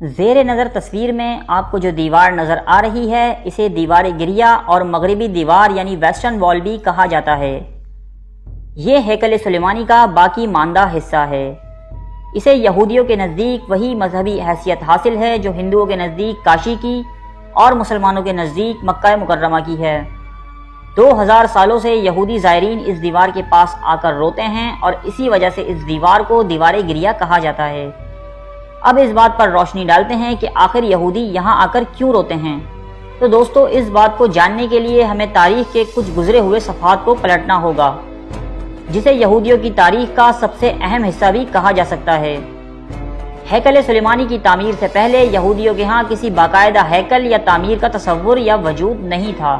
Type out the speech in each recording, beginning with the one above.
زیر نظر تصویر میں آپ کو جو دیوار نظر آ رہی ہے اسے دیوار گریہ اور مغربی دیوار یعنی ویسٹرن وال بھی کہا جاتا ہے۔ یہ ہیکل سلیمانی کا باقی ماندہ حصہ ہے۔ اسے یہودیوں کے نزدیک وہی مذہبی حیثیت حاصل ہے جو ہندوؤں کے نزدیک کاشی کی اور مسلمانوں کے نزدیک مکہ مکرمہ کی ہے۔ 2000 سالوں سے یہودی زائرین اس دیوار کے پاس آ کر روتے ہیں اور اسی وجہ سے اس دیوار کو دیوار گریہ کہا جاتا ہے۔ اب اس بات پر روشنی ڈالتے ہیں کہ آخر یہودی یہاں آ کر کیوں روتے ہیں۔ تو دوستو، اس بات کو جاننے کے لیے ہمیں تاریخ کے کچھ گزرے ہوئے صفحات کو پلٹنا ہوگا، جسے یہودیوں کی تاریخ کا سب سے اہم حصہ بھی کہا جا سکتا ہے۔ ہیکل سلیمانی کی تعمیر سے پہلے یہودیوں کے ہاں کسی باقاعدہ ہیکل یا تعمیر کا تصور یا وجود نہیں تھا۔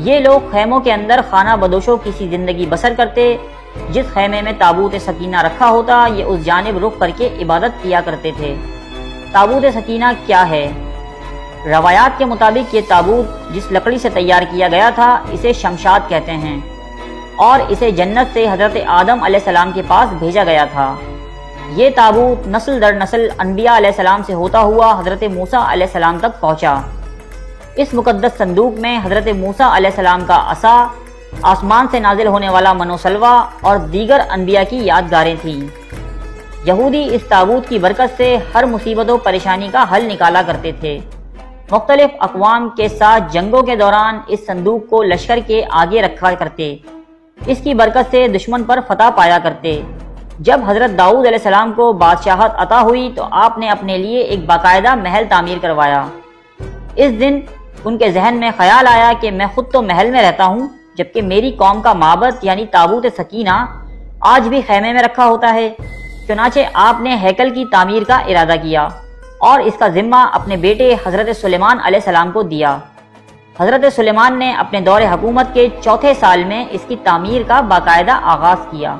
یہ لوگ خیموں کے اندر خانہ بدوشوں کی سی زندگی بسر کرتے۔ جس خیمے میں تابوت سکینہ رکھا ہوتا یہ اس جانب رخ کر کے عبادت کیا کرتے تھے۔ تابوت سکینہ کیا ہے؟ روایات کے مطابق یہ تابوت جس لکڑی سے تیار کیا گیا تھا اسے شمشاد کہتے ہیں اور اسے جنت سے حضرت آدم علیہ السلام کے پاس بھیجا گیا تھا۔ یہ تابوت نسل در نسل انبیاء علیہ السلام سے ہوتا ہوا حضرت موسیٰ علیہ السلام تک پہنچا۔ اس مقدس صندوق میں حضرت موسیٰ علیہ السلام کا عصا، آسمان سے نازل ہونے والا منو سلوہ اور دیگر انبیاء کی یادگاریں تھیں۔ یہودی اس تابوت کی برکت سے ہر مصیبت و پریشانی کا حل نکالا کرتے تھے۔ مختلف اقوام کے ساتھ جنگوں کے دوران اس صندوق کو لشکر کے آگے رکھا کرتے۔ اس کی برکت سے دشمن پر فتح پایا کرتے۔ جب حضرت داؤد علیہ السلام کو بادشاہت عطا ہوئی تو آپ نے اپنے لیے ایک باقاعدہ محل تعمیر کروایا۔ اس دن ان کے ذہن میں خیال آیا کہ میں خود تو محل میں رہتا ہوں، جبکہ میری قوم کا معبد یعنی تابوت سکینہ آج بھی خیمے میں رکھا ہوتا ہے۔ چنانچہ آپ نے ہیکل کی تعمیر کا ارادہ کیا اور اس کا ذمہ اپنے بیٹے حضرت سلیمان علیہ السلام کو دیا۔ حضرت سلیمان نے اپنے دور حکومت کے چوتھے سال میں اس کی تعمیر کا باقاعدہ آغاز کیا۔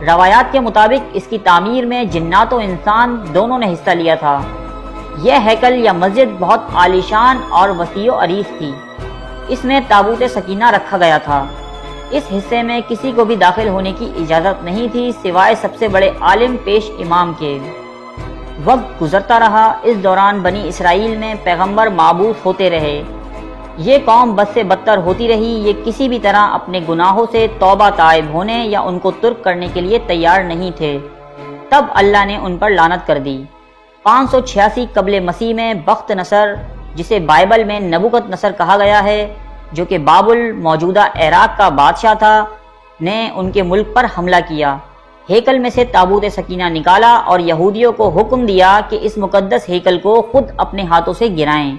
روایات کے مطابق اس کی تعمیر میں جنات و انسان دونوں نے حصہ لیا تھا۔ یہ ہیکل یا مسجد بہت عالیشان اور وسیع و عریض تھی۔ اس میں تابوت سکینہ رکھا گیا تھا۔ اس حصے میں کسی کو بھی داخل ہونے کی اجازت نہیں تھی سوائے سب سے بڑے عالم پیش امام کے۔ وقت گزرتا رہا، اس دوران بنی اسرائیل میں پیغمبر معبوث ہوتے رہے۔ یہ قوم بد سے بدتر ہوتی رہی۔ یہ کسی بھی طرح اپنے گناہوں سے توبہ طائب ہونے یا ان کو ترک کرنے کے لیے تیار نہیں تھے۔ تب اللہ نے ان پر لعنت کر دی۔ 586 قبل مسیح میں بخت نصر، جسے بائبل میں نبوکت نصر کہا گیا ہے، جو کہ بابل موجودہ عراق کا بادشاہ تھا، نے ان کے ملک پر حملہ کیا۔ ہیکل میں سے تابوت سکینہ نکالا اور یہودیوں کو حکم دیا کہ اس مقدس ہیکل کو خود اپنے ہاتھوں سے گرائیں۔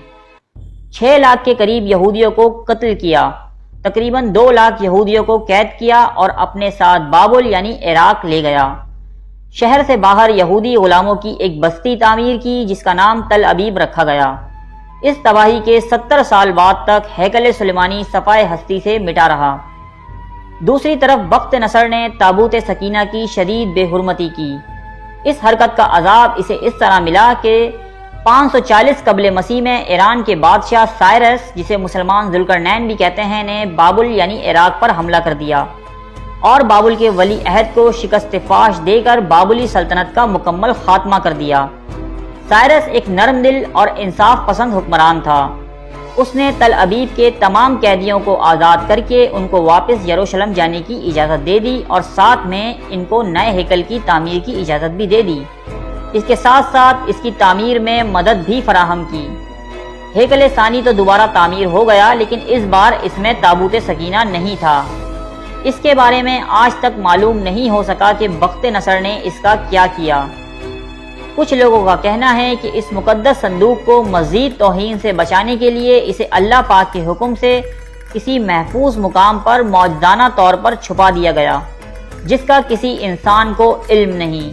6 لاکھ کے قریب یہودیوں کو قتل کیا۔ تقریباً 2 لاکھ یہودیوں کو قید کیا اور اپنے ساتھ بابل یعنی عراق لے گیا۔ شہر سے باہر یہودی غلاموں کی ایک بستی تعمیر کی جس کا نام تل ابیب رکھا گیا۔ اس تباہی کے 70 سال بعد تک ہیکل سلیمانی صفائے ہستی سے مٹا رہا۔ دوسری طرف بخت نصر نے تابوت سکینہ کی شدید بے حرمتی کی۔ اس حرکت کا عذاب اسے اس طرح ملا کہ 540 قبل مسیح میں ایران کے بادشاہ سائرس، جسے مسلمان ذوالقرنین بھی کہتے ہیں، نے بابل یعنی عراق پر حملہ کر دیا اور بابل کے ولی عہد کو شکست فاش دے کر بابلی سلطنت کا مکمل خاتمہ کر دیا۔ سائرس ایک نرم دل اور انصاف پسند حکمران تھا۔ اس نے تل ابیب کے تمام قیدیوں کو آزاد کر کے ان کو واپس یروشلم جانے کی اجازت دے دی اور ساتھ میں ان کو نئے ہیکل کی تعمیر کی اجازت بھی دے دی۔ اس کے ساتھ ساتھ اس کی تعمیر میں مدد بھی فراہم کی۔ ہیکل ثانی تو دوبارہ تعمیر ہو گیا، لیکن اس بار اس میں تابوت سکینہ نہیں تھا۔ اس کے بارے میں آج تک معلوم نہیں ہو سکا کہ بخت نصر نے اس کا کیا کیا۔ کچھ لوگوں کا کہنا ہے کہ اس مقدس صندوق کو مزید توہین سے بچانے کے لیے اسے اللہ پاک کے حکم سے کسی محفوظ مقام پر معجزانہ طور پر چھپا دیا گیا، جس کا کسی انسان کو علم نہیں۔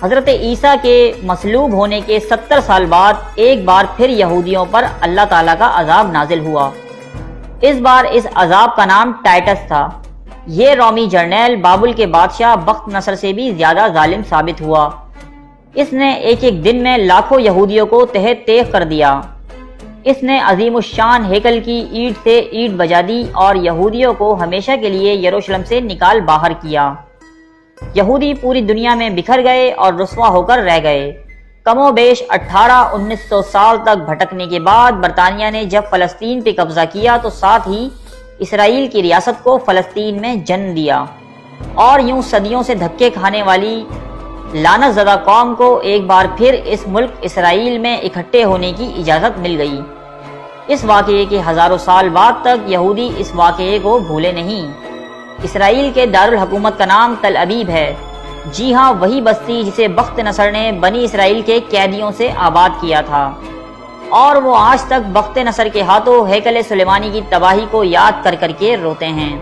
حضرت عیسیٰ کے مصلوب ہونے کے 70 سال بعد ایک بار پھر یہودیوں پر اللہ تعالیٰ کا عذاب نازل ہوا۔ اس بار اس عذاب کا نام ٹائٹس تھا۔ یہ رومی جرنیل بابل کے بادشاہ بخت نصر سے بھی زیادہ ظالم ثابت ہوا۔ اس نے ایک دن میں لاکھوں یہودیوں کو تہہ تیغ کر دیا۔ اس نے عظیم الشان ہیکل کی اینٹ سے اینٹ بجا دی اور یہودیوں کو ہمیشہ کے لیے یروشلم سے نکال باہر کیا۔ یہودی پوری دنیا میں بکھر گئے اور رسوا ہو کر رہ گئے۔ کم و بیش 1800-1900 سال تک بھٹکنے کے بعد برطانیہ نے جب فلسطین پہ قبضہ کیا تو ساتھ ہی اسرائیل کی ریاست کو فلسطین میں جنم دیا، اور یوں صدیوں سے دھکے کھانے والی لعنت زدہ قوم کو ایک بار پھر اس ملک اسرائیل میں اکٹھے ہونے کی اجازت مل گئی۔ اس واقعے کے ہزاروں سال بعد تک یہودی اس واقعے کو بھولے نہیں۔ اسرائیل کے دارالحکومت کا نام تل ابیب ہے، جی ہاں وہی بستی جسے بخت نصر نے بنی اسرائیل کے قیدیوں سے آباد کیا تھا، اور وہ آج تک بخت نصر کے ہاتھوں ہیکل سلیمانی کی تباہی کو یاد کر کر کے روتے ہیں۔